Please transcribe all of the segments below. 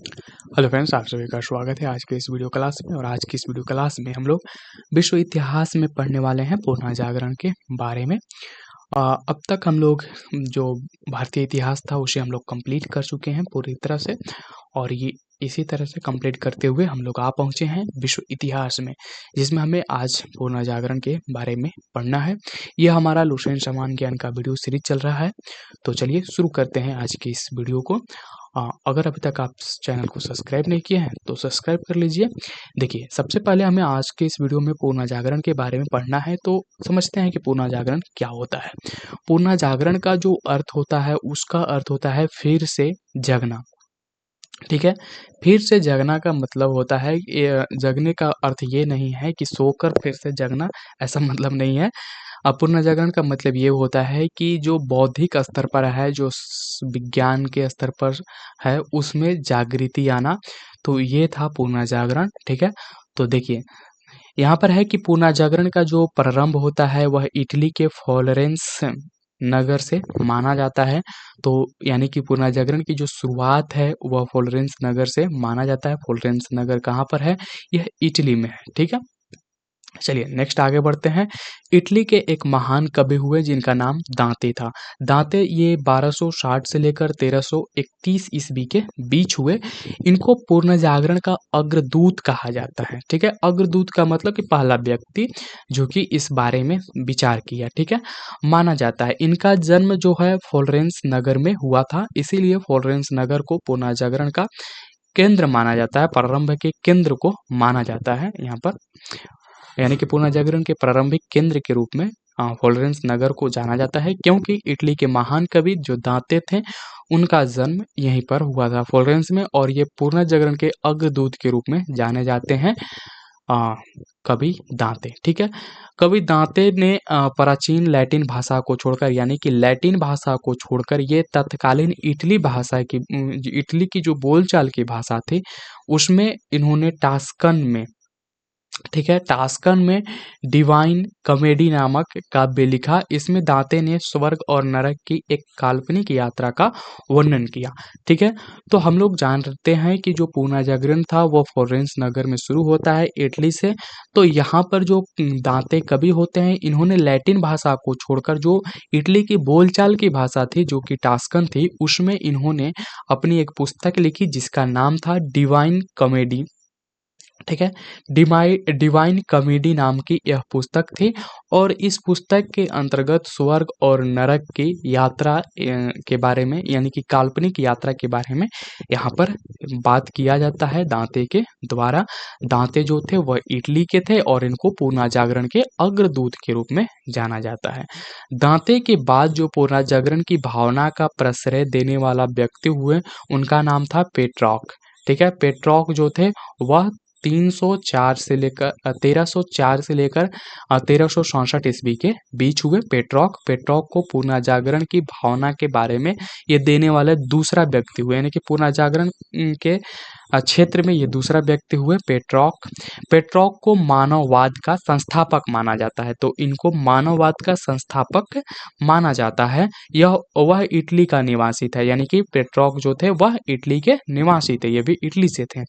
Hello friends, आप सभी का स्वागत है आज के इस वीडियो क्लास में। और आज की इस वीडियो क्लास में हम लोग विश्व इतिहास में पढ़ने वाले हैं पुनर्जागरण के बारे में। अब तक हम लोग जो भारतीय इतिहास था उसे हम लोग कंप्लीट कर चुके हैं पूरी तरह से, और ये इसी तरह से कंप्लीट करते हुए हम लोग आ पहुँचे हैं विश्व इतिहास में, जिसमें हमें आज पुनर्जागरण के बारे में पढ़ना है। यह हमारा लुसेंट समान ज्ञान का वीडियो सीरीज चल रहा है। तो चलिए शुरू करते हैं आज की इस वीडियो को। अगर अभी तक आप इस चैनल को सब्सक्राइब नहीं किए हैं तो सब्सक्राइब कर लीजिए। देखिए, सबसे पहले हमें आज के इस वीडियो में पुनर्जागरण के बारे में पढ़ना है, तो समझते हैं कि पुनर्जागरण क्या होता है। पुनर्जागरण का जो अर्थ होता है उसका अर्थ होता है फिर से जगना। ठीक है, फिर से जगना का मतलब होता है जगने का अर्थ ये नहीं है कि सोकर फिर से जगना, ऐसा मतलब नहीं है। पुनर्जागरण का मतलब ये होता है कि जो बौद्धिक स्तर पर है, जो विज्ञान के स्तर पर है, उसमें जागृति आना, तो ये था पुनर्जागरण। ठीक है, तो देखिए यहाँ पर है कि पुनर्जागरण का जो प्रारंभ होता है वह इटली के फ्लोरेंस नगर से माना जाता है। तो यानी कि पुनर्जागरण की जो शुरुआत है वह फ्लोरेंस नगर से माना जाता है। फ्लोरेंस नगर कहाँ पर है? यह इटली में है। ठीक है, चलिए नेक्स्ट आगे बढ़ते हैं। इटली के एक महान कवि हुए जिनका नाम दांते था। दांते ये 1260 से लेकर 1331 ईस्वी के बीच हुए। इनको पुनर्जागरण का अग्रदूत कहा जाता है। ठीक है, अग्रदूत का मतलब कि पहला व्यक्ति जो कि इस बारे में विचार किया। ठीक है, माना जाता है इनका जन्म जो है फ्लोरेंस नगर में हुआ था, इसीलिए फ्लोरेंस नगर को पुनर्जागरण का केंद्र माना जाता है, प्रारंभ के केंद्र को माना जाता है यहाँ पर, यानी कि पुनर्जागरण के प्रारंभिक केंद्र के रूप में फ्लोरेंस नगर को जाना जाता है, क्योंकि इटली के महान कवि जो दांते थे उनका जन्म यहीं पर हुआ था फ्लोरेंस में, और ये पुनर्जागरण के अग्रदूत के रूप में जाने जाते हैं कवि दांते। ठीक है, कवि दांते ने प्राचीन लैटिन भाषा को छोड़कर, यानी कि लैटिन भाषा को छोड़कर, ये तत्कालीन इटली भाषा की इटली की जो बोलचाल की भाषा थी उसमें इन्होंने टास्कन में, ठीक है, टास्कन में डिवाइन कॉमेडी नामक काव्य लिखा। इसमें दांते ने स्वर्ग और नरक की एक काल्पनिक यात्रा का वर्णन किया। ठीक है, तो हम लोग जानते हैं कि जो पुनर्जागरण था वो फ्लोरेंस नगर में शुरू होता है इटली से। तो यहाँ पर जो दांते कवि होते हैं इन्होंने लैटिन भाषा को छोड़कर जो इटली की बोलचाल की भाषा थी जो कि टास्कन थी, उसमें इन्होंने अपनी एक पुस्तक लिखी जिसका नाम था डिवाइन कॉमेडी। ठीक है, डिवाइन कॉमेडी नाम की यह पुस्तक थी, और इस पुस्तक के अंतर्गत स्वर्ग और नरक की यात्रा के बारे में, यानी कि काल्पनिक यात्रा के बारे में यहाँ पर बात किया जाता है दांते के द्वारा। दांते जो थे वह इटली के थे और इनको पुनर्जागरण के अग्रदूत के रूप में जाना जाता है। दांते के बाद जो पुनर्जागरण की भावना का प्रश्रय देने वाला व्यक्ति हुए उनका नाम था पेट्रॉक। ठीक है, पेट्रॉक जो थे वह 304 से लेकर 1304 से लेकर 1367 ईस्वी के बीच हुए। पेट्रॉक को पुनर्जागरण की भावना के बारे में ये देने वाले दूसरा व्यक्ति हुए, यानी कि पुनर्जागरण के क्षेत्र में ये दूसरा व्यक्ति हुए पेट्रॉक को मानववाद का संस्थापक माना जाता है। तो इनको मानववाद का संस्थापक माना जाता है। वह इटली का निवासी था, यानी कि पेट्रॉक जो थे वह इटली के निवासी थे, ये भी इटली से थे।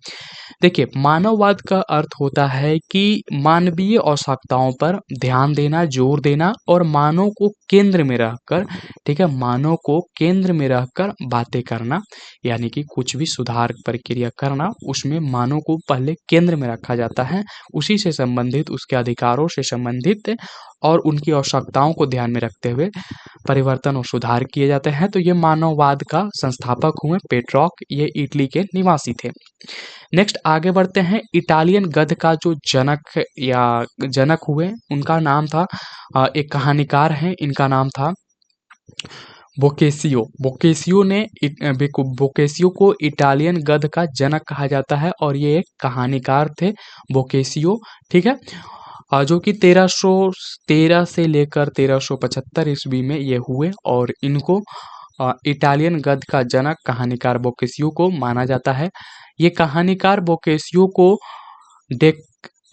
देखिए, मानववाद का अर्थ होता है कि मानवीय आवश्यकताओं पर ध्यान देना, जोर देना, और मानव को केंद्र में रखकर, ठीक है, मानव को केंद्र में रखकर बातें करना, यानी कि कुछ भी सुधार प्रक्रिया करना, उसमें मानव को पहले केंद्र में रखा जाता है, उसी से संबंधित, उसके अधिकारों से संबंधित और उनकी आवश्यकताओं को ध्यान में रखते हुए परिवर्तन और सुधार किए जाते हैं। तो ये मानववाद का संस्थापक हुए पेट्रॉक, ये इटली के निवासी थे। नेक्स्ट आगे बढ़ते हैं। इटालियन गद्य का जो जनक हुए उनका नाम था, एक कहानीकार हैं, इनका नाम था बोकेसियो। बोकेसियो को इटालियन गद्य का जनक कहा जाता है, और ये एक कहानीकार थे बोकेसियो। ठीक है, जो कि 1313 से लेकर 1375 ईस्वी में ये हुए, और इनको इटालियन गद्य का जनक कहानीकार बोकेसियो को माना जाता है। ये कहानीकार बोकेसियो को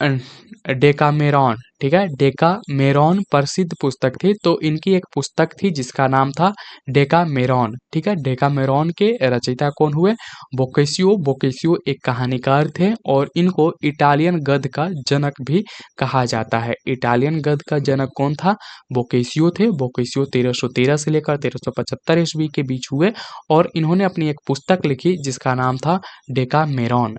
डेकामेरॉन, ठीक है, डेकामेरॉन प्रसिद्ध पुस्तक थी। तो इनकी एक पुस्तक थी जिसका नाम था डेकामेरॉन, ठीक है। डेकामेरॉन के रचयिता कौन हुए? बोकेशियो। बोकेशियो एक कहानीकार थे और इनको इटालियन गद्य का जनक भी कहा जाता है। इटालियन गद्य का जनक कौन था? बोकेशियो थे। बोकेशियो 1313 से लेकर 1375 ईस्वी के बीच हुए और इन्होंने अपनी एक पुस्तक लिखी जिसका नाम था डेकामेरॉन।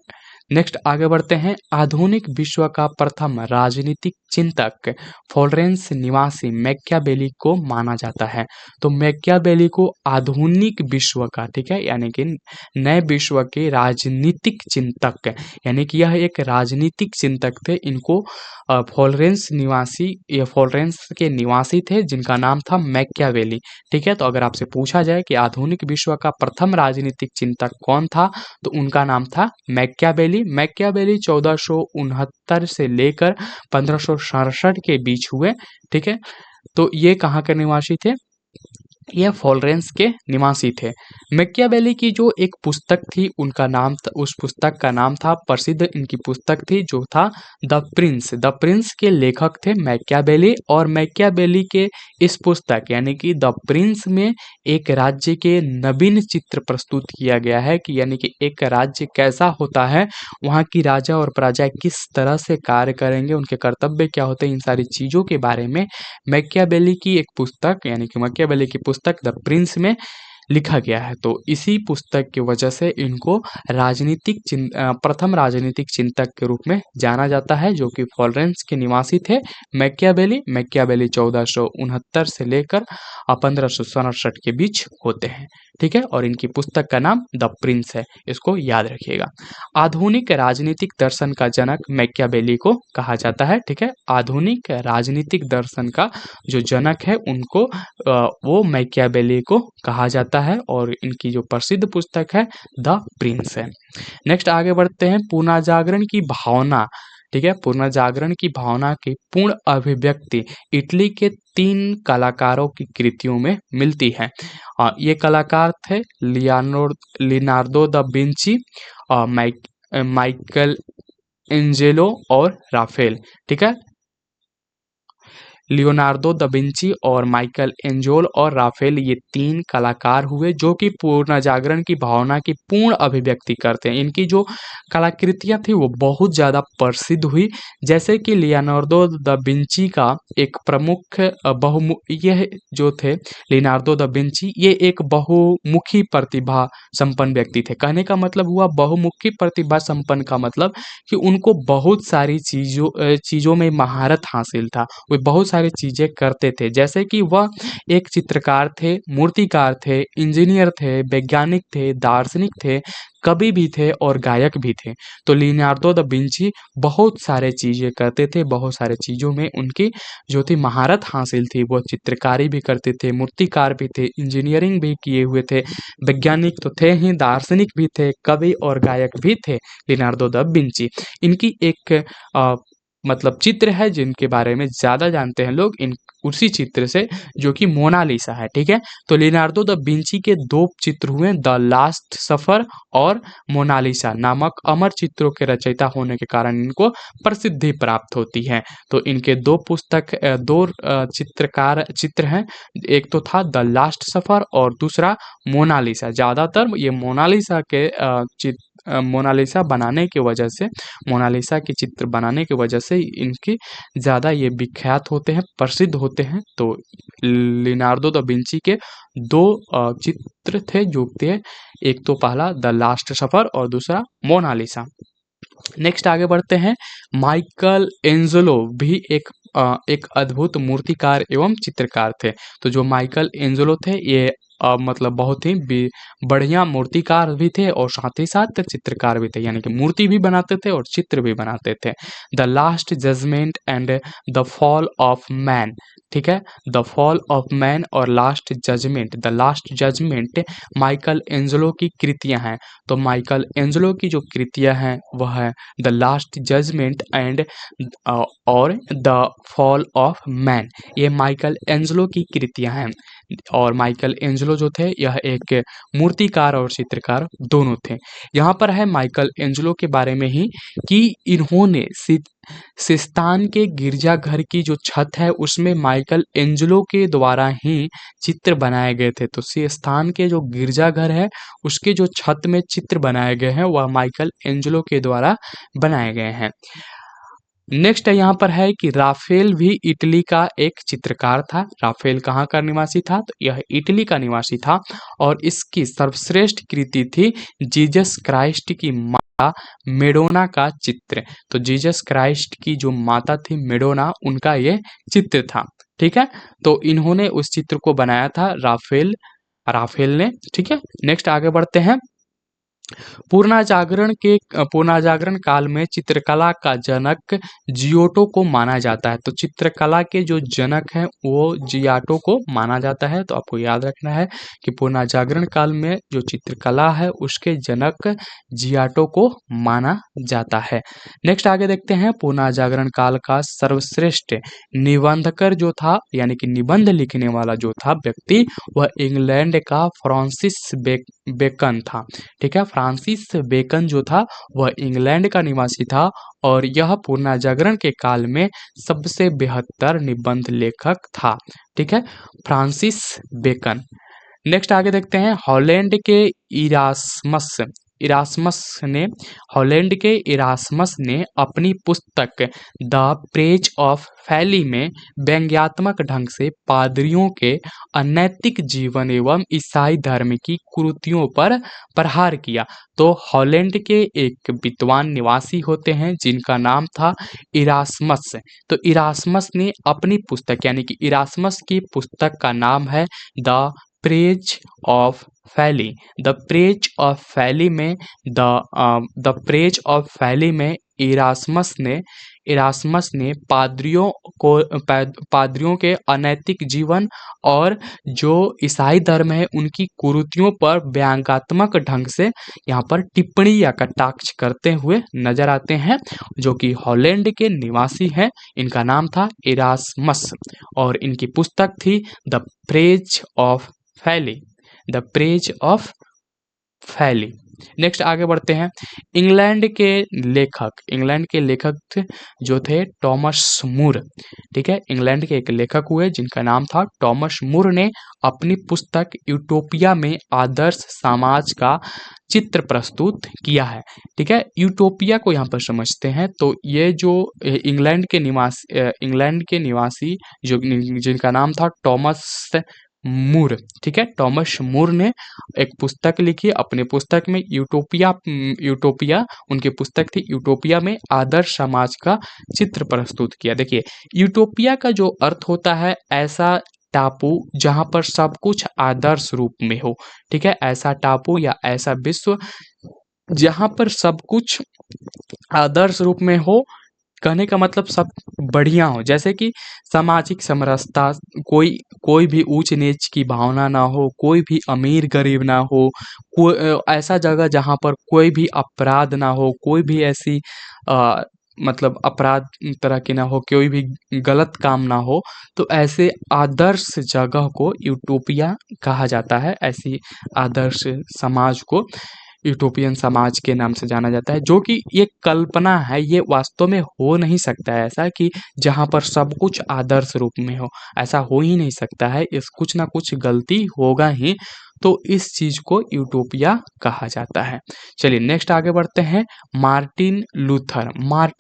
नेक्स्ट आगे बढ़ते हैं। आधुनिक विश्व का प्रथम राजनीतिक चिंतक फ्लोरेंस निवासी मैकियावेली को माना जाता है। तो मैकियावेली को आधुनिक विश्व का, ठीक है, यानी कि नए विश्व के राजनीतिक चिंतक, यानी कि यह एक राजनीतिक चिंतक थे। इनको फ्लोरेंस निवासी, ये फ्लोरेंस के निवासी थे जिनका नाम था मैकियावेली, ठीक है। तो अगर आपसे पूछा जाए कि आधुनिक विश्व का प्रथम राजनीतिक चिंतक कौन था, तो उनका नाम था मैकियावेली। मैकियावेली 1469 से लेकर 1567 के बीच हुए, ठीक है। तो ये कहाँ के निवासी थे? ये फ्लोरेंस के निवासी थे। मैकियावेली की जो एक पुस्तक थी उनका नाम, उस पुस्तक का नाम था, प्रसिद्ध इनकी पुस्तक थी जो था द प्रिंस। द प्रिंस के लेखक थे मैकियावेली और मैकियावेली के इस पुस्तक यानी कि द प्रिंस में एक राज्य के नवीन चित्र प्रस्तुत किया गया है कि यानी कि एक राज्य कैसा होता है, वहाँ की राजा और प्रजा किस तरह से कार्य करेंगे, उनके कर्तव्य क्या होते हैं, इन सारी चीज़ों के बारे में मैकियावेली की एक पुस्तक यानी कि मैकियावेली की पुस्तक द प्रिंस में लिखा गया है। तो इसी पुस्तक की वजह से इनको प्रथम राजनीतिक चिंतक के रूप में जाना जाता है, जो कि फ्लोरेंस के निवासी थे मैकियावेली। मैकियावेली 1469 से लेकर 1567 के बीच होते हैं, ठीक है। और इनकी पुस्तक का नाम द प्रिंस है, इसको याद रखिएगा। आधुनिक राजनीतिक दर्शन का जनक मैकियावेली को कहा जाता है, ठीक है। आधुनिक राजनीतिक दर्शन का जो जनक है उनको वो मैकियावेली को कहा जाता है और इनकी जो प्रसिद्ध पुस्तक है द प्रिंस है। नेक्स्ट आगे बढ़ते हैं। पुनर्जागरण की भावना, ठीक है, पुनर्जागरण की भावना की पूर्ण अभिव्यक्ति इटली के 3 कलाकारों की कृतियों में मिलती है। ये कलाकार थे Leonardo da Vinci, Michael Angelo और राफेल, ठीक है। लियोनार्दो दा विंची और माइकल एंजेलो और राफेल ये 3 कलाकार हुए जो कि पुनर्जागरण की भावना की पूर्ण अभिव्यक्ति करते हैं। इनकी जो कलाकृतियाँ थी वो बहुत ज़्यादा प्रसिद्ध हुई। जैसे कि लियोनार्दो दा विंची का एक प्रमुख यह जो थे लियोनार्दो दा विंची, ये एक बहुमुखी प्रतिभा संपन्न व्यक्ति थे। कहने का मतलब हुआ बहुमुखी प्रतिभा संपन्न का मतलब कि उनको बहुत सारी चीज़ों में महारत हासिल था। वो बहुत सारी चीज़ें करते थे, जैसे कि वह एक चित्रकार थे, मूर्तिकार थे, इंजीनियर थे, वैज्ञानिक थे, दार्शनिक थे, कवि भी थे और गायक भी थे। तो लियोनार्दो दा विंची बहुत सारे चीज़ें करते थे, बहुत सारे चीज़ों में उनकी जो थी महारत हासिल थी। वो चित्रकारी भी करते थे, मूर्तिकार भी थे, इंजीनियरिंग भी किए हुए थे, वैज्ञानिक तो थे ही, दार्शनिक भी थे, कवि और गायक भी थे लियोनार्दो दा विंची। इनकी एक मतलब चित्र है जिनके बारे में ज़्यादा जानते हैं लोग उसी चित्र से, जो कि मोनालिसा है, ठीक है। तो लियोनार्दो दा विंची के 2 चित्र हुए, द लास्ट सफर और मोनालिसा नामक अमर चित्रों के रचयिता होने के कारण इनको प्रसिद्धि प्राप्त होती है। तो इनके 2 चित्र हैं, एक तो था द लास्ट सफर और दूसरा मोनालिसा। ज़्यादातर ये मोनालिसा के मोनालिसा बनाने की वजह से, मोनालिसा के चित्र बनाने की वजह से इनकी ज़्यादा ये विख्यात होते हैं, प्रसिद्ध होते हैं। तो लियोनार्दो दा विंची के 2 चित्र थे जो थे, एक तो पहला द लास्ट सफर और दूसरा मोनालिसा। नेक्स्ट आगे बढ़ते हैं। माइकल एंजेलो भी एक अद्भुत मूर्तिकार एवं चित्रकार थे। तो जो माइकल एंजेलो थे ये मतलब बहुत ही बढ़िया मूर्तिकार भी थे और साथ ही साथ चित्रकार भी थे, यानी कि मूर्ति भी बनाते थे और चित्र भी बनाते थे। The last judgement and the fall of man, ठीक है। द फॉल ऑफ मैन और last judgement, the last judgement Michelangelo की कृतियां हैं। तो माइकल एंजेलो की जो कृतियां हैं वह है द लास्ट जजमेंट एंड और द फॉल ऑफ मैन, ये माइकल एंजेलो की कृतियां हैं। और माइकल एंजेलो जो थे यह एक मूर्तिकार और चित्रकार दोनों थे। यहाँ पर है माइकल एंजेलो के बारे में ही कि इन्होंने सिस्तान के गिरजाघर की जो छत है उसमें माइकल एंजेलो के द्वारा ही चित्र बनाए गए थे। तो सिस्तान के जो गिरजाघर है उसके जो छत में चित्र बनाए गए हैं वह माइकल एंजेलो के द्वारा बनाए गए हैं। नेक्स्ट यहाँ पर है कि राफेल भी इटली का एक चित्रकार था। राफेल कहाँ का निवासी था? तो यह इटली का निवासी था और इसकी सर्वश्रेष्ठ कृति थी जीसस क्राइस्ट की माता मेडोना का चित्र। तो जीसस क्राइस्ट की जो माता थी मेडोना, उनका ये चित्र था। ठीक है, तो इन्होंने उस चित्र को बनाया था राफेल ने। ठीक है, नेक्स्ट आगे बढ़ते हैं। पुनर्जागरण काल में चित्रकला का जनक जियोटो को माना जाता है। तो चित्रकला के जो जनक हैं वो जियाटो को माना जाता है। तो आपको याद रखना है कि पुनर्जागरण काल में जो चित्रकला है उसके जनक जियाटो को माना जाता है। नेक्स्ट आगे देखते हैं। पुनर्जागरण काल का सर्वश्रेष्ठ निबंधकर जो था, यानी कि निबंध लिखने वाला जो था व्यक्ति, वह इंग्लैंड का फ्रांसिस बेकन था। ठीक है, फ्रांसिस बेकन जो था वह इंग्लैंड का निवासी था और यह पुनर्जागरण के काल में सबसे बेहतर निबंध लेखक था। ठीक है, फ्रांसिस बेकन। नेक्स्ट आगे देखते हैं। हॉलैंड के अपनी पुस्तक द प्रेज ऑफ फैली में व्यंग्यात्मक ढंग से पादरियों के अनैतिक जीवन एवं ईसाई धर्म की कुरीतियों पर प्रहार किया। तो हॉलैंड के एक विद्वान निवासी होते हैं जिनका नाम था इरास्मस। तो इरास्मस ने अपनी पुस्तक, यानी कि इरास्मस की पुस्तक का नाम है द प्रेज ऑफ फैली। द प्रेज ऑफ फैली में इरास्मस ने पादरियों के अनैतिक जीवन और जो ईसाई धर्म है उनकी कुरीतियों पर व्यंग्यात्मक ढंग से यहाँ पर टिप्पणी या कटाक्ष करते हुए नजर आते हैं, जो कि हॉलैंड के निवासी हैं। इनका नाम था इरास्मस और इनकी पुस्तक थी द प्रेज ऑफ फैली। नेक्स्ट आगे बढ़ते हैं। इंग्लैंड के लेखक जो थे टॉमस मूर। ठीक है, इंग्लैंड के एक लेखक हुए जिनका नाम था टॉमस मूर ने अपनी पुस्तक यूटोपिया में आदर्श समाज का चित्र प्रस्तुत किया है। ठीक है, यूटोपिया को यहाँ पर समझते हैं। तो ये जो इंग्लैंड के निवासी जो जिनका नाम था टॉमस मूर। ठीक है, टॉमस मूर ने एक पुस्तक लिखी। अपने पुस्तक में यूटोपिया उनकी पुस्तक थी। यूटोपिया में आदर्श समाज का चित्र प्रस्तुत किया। देखिए, यूटोपिया का जो अर्थ होता है ऐसा टापू जहां पर सब कुछ आदर्श रूप में हो। ठीक है, ऐसा टापू या ऐसा विश्व जहां पर सब कुछ आदर्श रूप में हो। कहने का मतलब सब बढ़िया हो, जैसे कि सामाजिक समरसता, कोई भी ऊंच नीच की भावना ना हो, कोई भी अमीर गरीब ना हो, ऐसा जगह जहाँ पर कोई भी अपराध ना हो, कोई भी ऐसी मतलब अपराध तरह की ना हो, कोई भी गलत काम ना हो। तो ऐसे आदर्श जगह को यूटोपिया कहा जाता है। ऐसी आदर्श समाज को यूटोपियन समाज के नाम से जाना जाता है, जो कि ये कल्पना है, ये वास्तव में हो नहीं सकता है ऐसा कि जहाँ पर सब कुछ आदर्श रूप में हो। ऐसा हो ही नहीं सकता है, इस कुछ ना कुछ गलती होगा ही। तो इस चीज को यूटोपिया कहा जाता है। चलिए नेक्स्ट आगे बढ़ते हैं। मार्टिन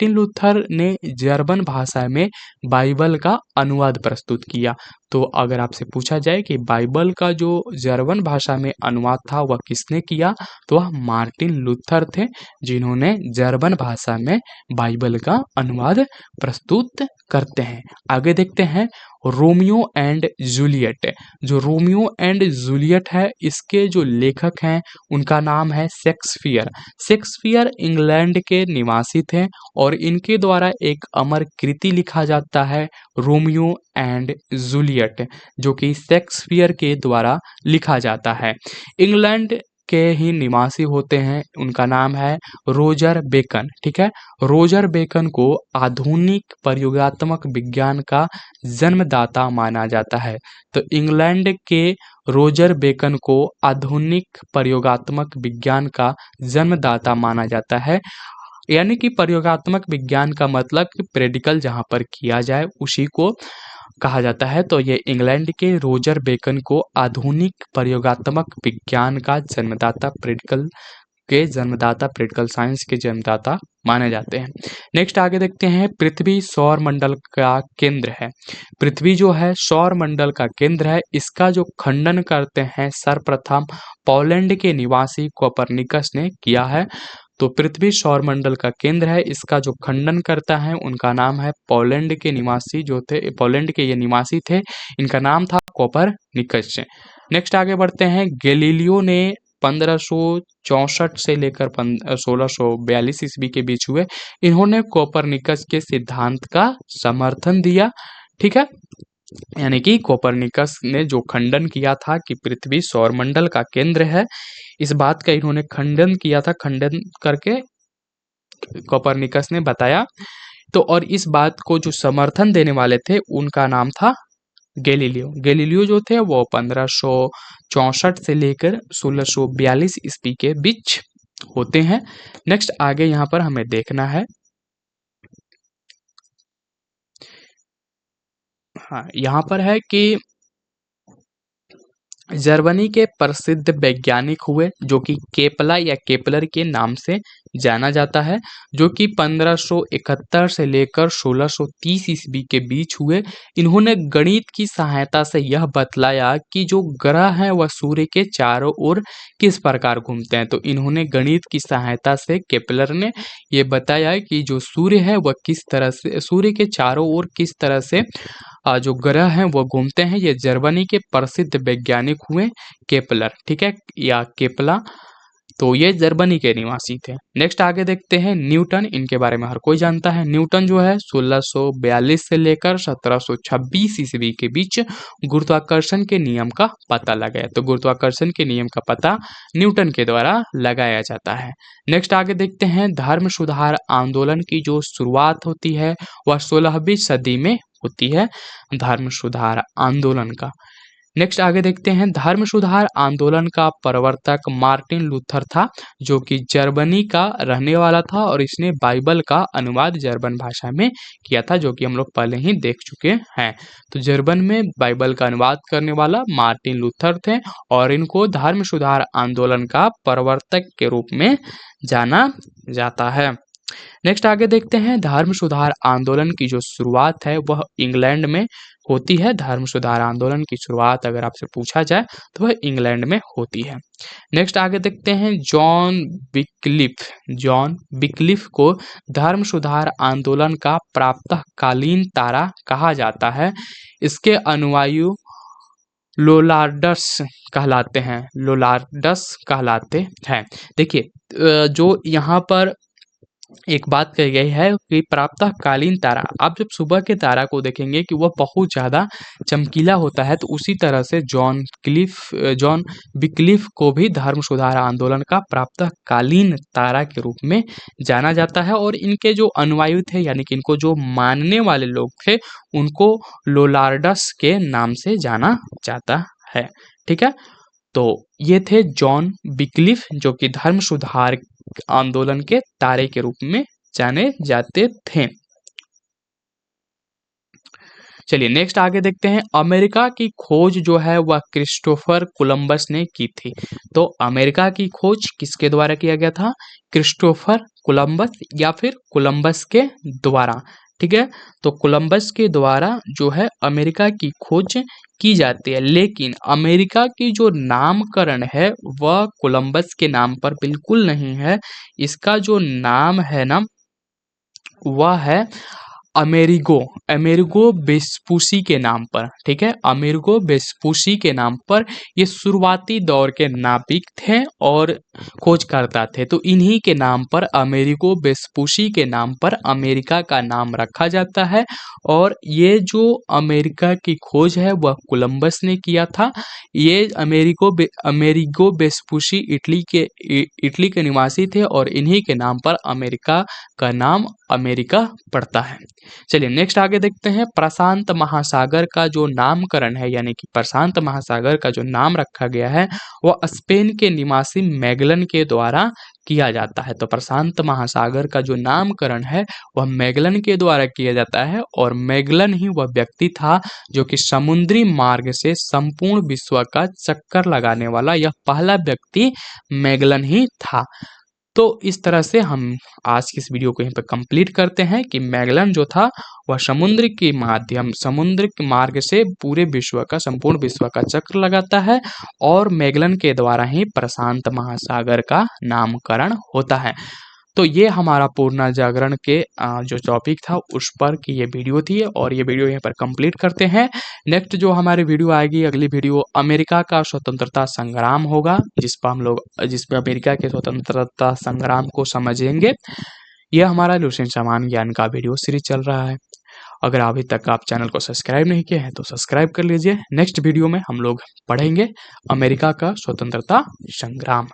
लूथर ने जर्मन भाषा में बाइबल का अनुवाद प्रस्तुत किया। तो अगर आपसे पूछा जाए कि बाइबल का जो जर्मन भाषा में अनुवाद था वह किसने किया, तो वह मार्टिन लूथर थे, जिन्होंने जर्मन भाषा में बाइबल का अनुवाद प्रस्तुत करते हैं। आगे देखते हैं। Romeo and Juliet. जो रोमियो एंड जूलियट है इसके जो लेखक हैं उनका नाम है शेक्सपियर इंग्लैंड के निवासी थे और इनके द्वारा एक अमर कृति लिखा जाता है रोमियो एंड जूलियट, जो कि शेक्सपियर के द्वारा लिखा जाता है। इंग्लैंड के ही निवासी होते हैं, उनका नाम है रोजर बेकन। ठीक है, रोजर बेकन को आधुनिक प्रयोगात्मक विज्ञान का जन्मदाता माना जाता है। तो इंग्लैंड के रोजर बेकन को आधुनिक प्रयोगात्मक विज्ञान का जन्मदाता माना जाता है। यानी कि प्रयोगात्मक विज्ञान का मतलब कि प्रैक्टिकल जहाँ पर किया जाए उसी को कहा जाता है। तो ये इंग्लैंड के रोजर बेकन को आधुनिक प्रयोगात्मक विज्ञान का जन्मदाता, प्रैक्टिकल साइंस के जन्मदाता माने जाते हैं। नेक्स्ट आगे देखते हैं, पृथ्वी सौर मंडल का केंद्र है। पृथ्वी जो है सौर मंडल का केंद्र है। इसका जो खंडन करते हैं सर्वप्रथम पोलैंड के निवासी कोपरनिकस ने किया है। तो पृथ्वी सौरमंडल का केंद्र है, इसका जो खंडन करता है उनका नाम है पोलैंड के निवासी जो थे, पोलैंड के ये निवासी थे, इनका नाम था कोपरनिकस। नेक्स्ट आगे बढ़ते हैं, गैलीलियो ने 1564 से लेकर 1642 ईस्वी के बीच हुए, इन्होंने कोपरनिकस के सिद्धांत का समर्थन दिया। ठीक है, यानी कि कोपरनिकस ने जो खंडन किया था कि पृथ्वी सौरमंडल का केंद्र है, इस बात का इन्होंने खंडन किया था। खंडन करके कोपरनिकस ने बताया। तो और इस बात को जो समर्थन देने वाले थे उनका नाम था गैलीलियो। गैलीलियो जो थे वो 1564 से लेकर 1642 ईस्वी के बीच होते हैं। नेक्स्ट आगे यहाँ पर हमें देखना है, हाँ यहाँ पर है कि जर्मनी के प्रसिद्ध वैज्ञानिक हुए जो कि केपला या केपलर के नाम से जाना जाता है, जो कि 1571 से लेकर 1630 ईस्वी के बीच हुए। इन्होंने गणित की सहायता से यह बतलाया कि जो ग्रह हैं वह सूर्य के चारों ओर किस प्रकार घूमते हैं। तो इन्होंने गणित की सहायता से, केपलर ने ये बताया कि जो सूर्य है वह किस तरह से, सूर्य के चारों ओर किस तरह से जो ग्रह हैं वो घूमते हैं। ये जर्मनी के प्रसिद्ध वैज्ञानिक हुए केपलर। ठीक है, या केपला, तो ये जर्मनी के निवासी थे। नेक्स्ट आगे देखते हैं, न्यूटन, इनके बारे में हर कोई जानता है। न्यूटन जो है 1642 से लेकर 1726 ईस्वी के बीच गुरुत्वाकर्षण के नियम का पता लगाया। तो गुरुत्वाकर्षण के नियम का पता न्यूटन के द्वारा लगाया जाता है। नेक्स्ट आगे देखते हैं, धर्म सुधार आंदोलन की जो शुरुआत होती है वह 16वीं सदी में होती है, धर्म सुधार आंदोलन का। नेक्स्ट आगे देखते हैं, धर्म सुधार आंदोलन का प्रवर्तक मार्टिन लूथर था, जो कि जर्मनी का रहने वाला था और इसने बाइबल का अनुवाद जर्मन भाषा में किया था, जो कि हम लोग पहले ही देख चुके हैं। तो जर्मन में बाइबल का अनुवाद करने वाला मार्टिन लूथर थे और इनको धर्म सुधार आंदोलन का प्रवर्तक के रूप में जाना जाता है। नेक्स्ट आगे देखते हैं, धर्म सुधार आंदोलन की जो शुरुआत है वह इंग्लैंड में होती है। धर्म सुधार आंदोलन की शुरुआत अगर आपसे पूछा जाए तो वह इंग्लैंड में होती है। नेक्स्ट आगे देखते हैं, जॉन विक्लिफ को धर्म सुधार आंदोलन का प्रातःकालीन तारा कहा जाता है। इसके अनुयायी लोलार्डस कहलाते हैं। देखिए जो यहाँ पर एक बात कही गई है कि प्रातःकालीन तारा, आप जब सुबह के तारा को देखेंगे कि वह बहुत ज़्यादा चमकीला होता है, तो उसी तरह से जॉन विक्लिफ को भी धर्म सुधार आंदोलन का प्रातःकालीन तारा के रूप में जाना जाता है। और इनके जो अनुयायी थे, यानी कि इनको जो मानने वाले लोग थे, उनको लोलार्डस के नाम से जाना जाता है। ठीक है, तो ये थे जॉन विक्लिफ, जो कि धर्म सुधार आंदोलन के तारे के रूप में जाने जाते थे। चलिए नेक्स्ट आगे देखते हैं, अमेरिका की खोज जो है वह क्रिस्टोफर कोलंबस ने की थी। तो अमेरिका की खोज किसके द्वारा किया गया था? क्रिस्टोफर कोलंबस या फिर कोलंबस के द्वारा। ठीक है, तो कोलंबस के द्वारा जो है अमेरिका की खोज की जाती है, लेकिन अमेरिका की जो नामकरण है वह कोलंबस के नाम पर बिल्कुल नहीं है। इसका जो नाम है ना वह है अमेरिगो अमेरिगो वेस्पुसी के नाम पर, ठीक है, अमेरिगो वेस्पुसी के नाम पर ये शुरुआती दौर के नाविक थे और खोजकर्ता थे। तो इन्हीं के नाम पर, अमेरिगो वेस्पुसी के नाम पर अमेरिका का नाम रखा जाता है। और ये जो अमेरिका की खोज है वह कोलंबस ने किया था। ये अमेरिगो वेस्पुसी इटली के निवासी थे और इन्हीं के नाम पर अमेरिका का नाम अमेरिका पड़ता है। चलिए नेक्स्ट आगे देखते हैं। प्रशांत महासागर का जो नामकरण है, यानी कि प्रशांत महासागर का जो नाम रखा गया है वह स्पेन के निवासी मैगलन के द्वारा किया जाता है। तो प्रशांत महासागर का जो नामकरण है वह मैगलन के द्वारा किया जाता है और मैगलन ही वह व्यक्ति था जो कि समुद्री मार्ग से संपूर्ण विश्व का चक्कर लगाने वाला यह पहला व्यक्ति मैगलन ही था। तो इस तरह से हम आज की इस वीडियो को यहीं पर कंप्लीट करते हैं कि मैगलन जो था वह समुद्र के मार्ग से पूरे विश्व का, संपूर्ण विश्व का चक्कर लगाता है और मैगलन के द्वारा ही प्रशांत महासागर का नामकरण होता है। तो ये हमारा पूर्ण जागरण के जो टॉपिक था उस पर की ये वीडियो थी और ये वीडियो यहाँ पर कंप्लीट करते हैं। नेक्स्ट जो हमारी वीडियो आएगी, अगली वीडियो अमेरिका का स्वतंत्रता संग्राम होगा, जिस पर अमेरिका के स्वतंत्रता संग्राम को समझेंगे। यह हमारा लुसेंट सामान्य ज्ञान का वीडियो सीरीज चल रहा है। अगर अभी तक आप चैनल को सब्सक्राइब नहीं किए हैं तो सब्सक्राइब कर लीजिए। नेक्स्ट वीडियो में हम लोग पढ़ेंगे अमेरिका का स्वतंत्रता संग्राम।